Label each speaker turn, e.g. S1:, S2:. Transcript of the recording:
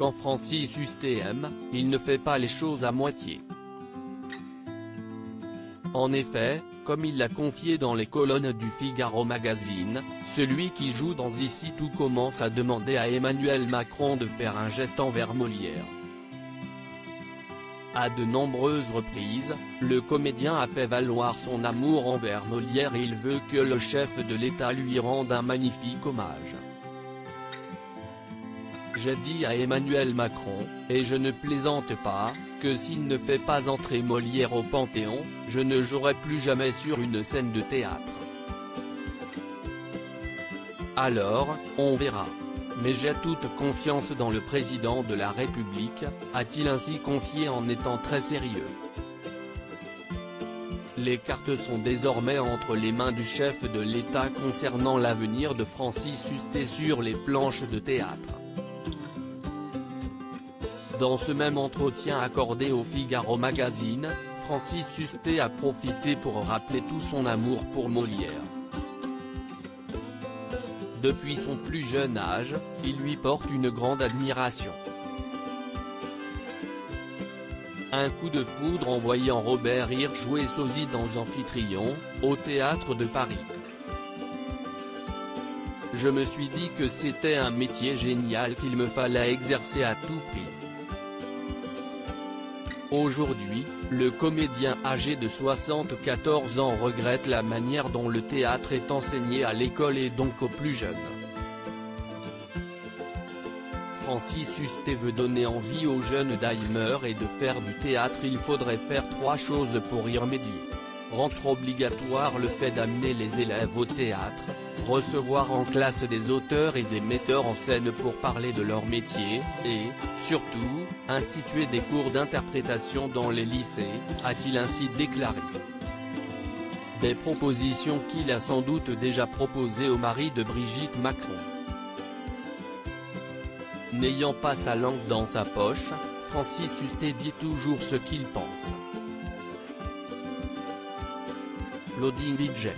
S1: quand Francis Huster aime, il ne fait pas les choses à moitié. En effet, comme il l'a confié dans les colonnes du Figaro Magazine, celui qui joue dans Ici tout commence à demander à Emmanuel Macron de faire un geste envers Molière. À de nombreuses reprises, le comédien a fait valoir son amour envers Molière et il veut que le chef de l'État lui rende un magnifique hommage. J'ai dit à Emmanuel Macron, et je ne plaisante pas, que s'il ne fait pas entrer Molière au Panthéon, je ne jouerai plus jamais sur une scène de théâtre. Alors, on verra. Mais j'ai toute confiance dans le président de la République, a-t-il ainsi confié en étant très sérieux. Les cartes sont désormais entre les mains du chef de l'État concernant l'avenir de Francis Huster sur les planches de théâtre. Dans ce même entretien accordé au Figaro Magazine, Francis Huster a profité pour rappeler tout son amour pour Molière. Depuis son plus jeune âge, il lui porte une grande admiration. Un coup de foudre en voyant Robert Hirsch jouer Sosie dans Amphitryon, au théâtre de Paris. Je me suis dit que c'était un métier génial qu'il me fallait exercer à tout prix. Aujourd'hui, le comédien âgé de 74 ans regrette la manière dont le théâtre est enseigné à l'école et donc aux plus jeunes. Francis Huster veut donner envie aux jeunes d'Aylmer et de faire du théâtre. Il faudrait faire 3 choses pour y remédier. Rendre obligatoire le fait d'amener les élèves au théâtre, recevoir en classe des auteurs et des metteurs en scène pour parler de leur métier, et, surtout, instituer des cours d'interprétation dans les lycées, a-t-il ainsi déclaré. Des propositions qu'il a sans doute déjà proposées au mari de Brigitte Macron. N'ayant pas sa langue dans sa poche, Francis Huster dit toujours ce qu'il pense. Loading Budget.